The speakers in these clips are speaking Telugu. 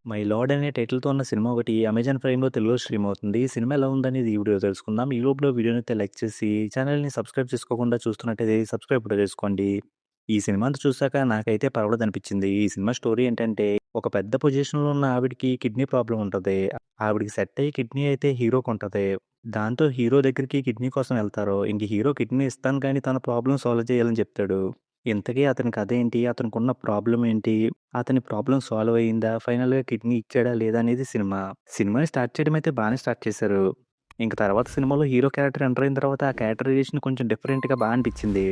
'మై లార్డ్' అనే టైటిల్‌తో ఉన్న సినిమా ఒకటి అమెజాన్ ప్రైమ్‌లో తెలుగులో స్ట్రీమ్ అవుతుంది. ఈ సినిమా ఎలా ఉందనేది ఈ వీడియోలో తెలుసుకుందాం. ఈ లోపుల వీడియోనైతే లైక్ చేసి ఛానెల్‌ని సబ్స్క్రైబ్ చేసుకోకుండా చూస్తున్నట్టయితే సబ్స్క్రైబ్ కూడా చేసుకోండి. ఈ సినిమా అంతా చూసాక నాకైతే పర్వాలేదనిపించింది. ఈ సినిమా స్టోరీ ఏంటంటే ఒక పెద్ద పొజిషన్‌లో ఉన్న ఆవిడకి కిడ్నీ ప్రాబ్లమ్ ఉంటది. ఆవిడకి సెట్ అయ్యి కిడ్నీ అయితే హీరోకుంటది. దాంతో హీరో దగ్గరికి కిడ్నీ కోసం వెళ్తారు. ఇంక హీరో కిడ్నీ ఇస్తాను కానీ తన ప్రాబ్లమ్ సాల్వ్ చేయాలని చెప్తాడు. ఇంతకీ అతని కథేంటి? అతనికున్న ప్రాబ్లమ్ ఏంటి? అతని ప్రాబ్లమ్ సాల్వ్ అయిందా? ఫైనల్‌గా కిడ్నీ ఇచ్చాడా లేదా అనేది సినిమా. సినిమాని స్టార్ట్ చేయడం అయితే బానే స్టార్ట్ చేశారు. ఇంక తర్వాత సినిమాలో హీరో క్యారెక్టర్ ఎంటర్ అయిన తర్వాత ఆ క్యారెక్టరైజేషన్ కొంచెం డిఫరెంట్‌గా అనిపించింది.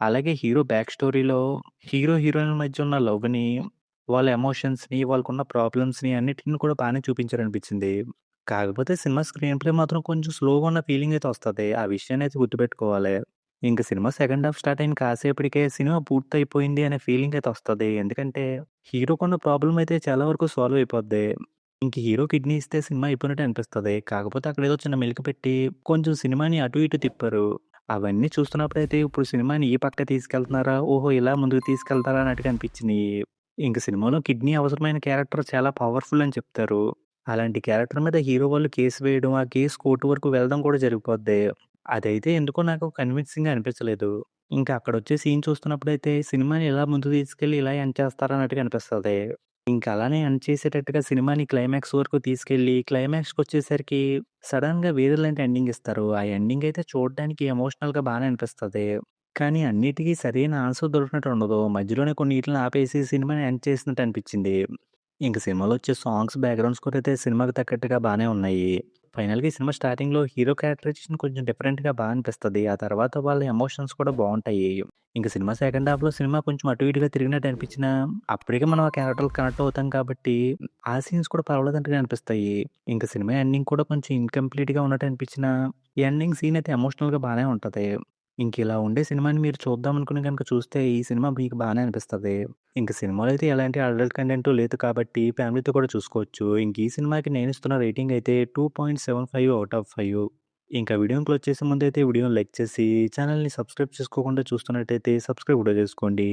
అలాగే హీరో బ్యాక్ స్టోరీలో హీరో, హీరోయిన్‌ల మధ్య ఉన్న లవ్‌ని, వాళ్ళ ఎమోషన్స్‌ని, వాళ్ళకున్న ప్రాబ్లమ్స్‌ని అన్నిటిని కూడా బానే చూపించారనిపించింది. కాకపోతే సినిమా స్క్రీన్ ప్లే మాత్రం కొంచెం స్లోగా ఉన్న ఫీలింగ్ అయితే వస్తది. ఆ విషయాన్నయితే గుర్తుపెట్టుకోవాలి. ఇంక సినిమా సెకండ్ హాఫ్ స్టార్ట్ అయిన కాసేపటికే సినిమా పూర్తయిపోయింది అనే ఫీలింగ్ అయితే వస్తది. ఎందుకంటే హీరోకున్న ప్రాబ్లమ్ అయితే చాలా వరకు సాల్వ్ అయిపోద్ది. ఇంక హీరో కిడ్నీ ఇస్తే సినిమా అయిపోయినట్టే అనిపిస్తది. కాకపోతే అక్కడేదో చిన్న మెలిక పెట్టి కొంచెం సినిమాని అటు ఇటు తిప్పారు. అవన్నీ చూస్తున్నప్పుడైతే ఇప్పుడు సినిమాని ఈ పక్క తీసుకెళ్తున్నారా? ఓహో! ఇలా ముందుకు తీసుకెళ్తారా అన్నట్టుగా అనిపించినియి. ఇంక సినిమాలో కిడ్నీ అవసరమైన క్యారెక్టర్ చాలా పవర్‌ఫుల్ అని చెప్తారు. అలాంటి క్యారెక్టర్ మీద హీరో వాళ్ళు కేస్ వేయడం, ఆ కేస్ కోర్ట్ వరకు వెళ్ళడం కూడా జరిగిపోద్ది. అదైతే ఎందుకో నాకు కన్విన్సింగ్‌గా అనిపించలేదు. ఇంకా అక్కడొచ్చే సీన్ చూస్తున్నప్పుడైతే సినిమాని ఇలా ముందుకు తీసుకెళ్ళి ఇలా ఎండ్ చేస్తారా అన్నట్టుగా అనిపిస్తది. ఇంక అలానే ఎండ్ చేసేటట్టుగా సినిమాని క్లైమాక్స్ వరకు తీసుకెళ్ళి క్లైమాక్స్‌కొచ్చేసరికి సడెన్‌గా వేరేలాంటి ఎండింగ్ ఇస్తారు. ఆ ఎండింగ్ అయితే చూడడానికి ఎమోషనల్‌గా బానే అనిపిస్తది. కానీ అన్నిటికి సరైన ఆన్సర్ దొరికినట్టు ఉండదు. మధ్యలోనే కొన్నిటిలిని ఆపేసి సినిమాని ఎండ్ చేసినట్టు అనిపించింది. ఇంక సినిమాలో వచ్చే సాంగ్స్, బ్యాక్‌గ్రౌండ్ స్కోర్ అయితే సినిమాకి తగ్గట్టుగా బానే ఉన్నాయి. ఫైనల్‌గా ఈ సినిమా స్టార్టింగ్‌లో హీరో క్యారెక్టరైజేషన్ కొంచెం డిఫరెంట్‌గా అనిపిస్తది. ఆ తర్వాత వాళ్ళ ఎమోషన్స్ కూడా బావుంటాయి. ఇంక సినిమా సెకండ్ హాఫ్‌లో సినిమా కొంచెం అటు ఇటుగా తిరిగినట్టు అనిపించినా, అప్పటికే మనం ఆ క్యారెక్టర్‌లకి కనెక్ట్ అవుతాం కాబట్టి, ఆ సీన్స్ కూడా పర్వాలేదన్నట్టుగా అనిపిస్తాయి. ఇంక సినిమా ఎండింగ్ కూడా కొంచెం ఇన్‌కంప్లీట్‌గా ఉన్నట్టు అనిపించినా, ఎండింగ్ సీన్ అయితే ఎమోషనల్‌గా బానే ఉంటది. ఇంకిలా ఉండే సినిమాని మీరు చూద్దామనుకుని గనుక చూస్తే, ఈ సినిమా మీకు బానే అనిపిస్తది. ఇంక సినిమాలో అయితే ఎలాంటి అడల్ట్ కంటెంటు లేదు కాబట్టి ఫ్యామిలీతో కూడా చూసుకోవచ్చు. ఇంక ఈ సినిమాకి నేనిస్తున్న రేటింగ్ అయితే 2.75 ఔట్ ఆఫ్ 5. ఇంకా వీడియోని క్లోజ్ చేసే ముందైతే వీడియోని లైక్ చేసి, ఛానెల్‌ని సబ్స్క్రైబ్ చేసుకోకుండా చూస్తున్నట్టయితే సబ్స్క్రైబ్ కూడా చేసుకోండి.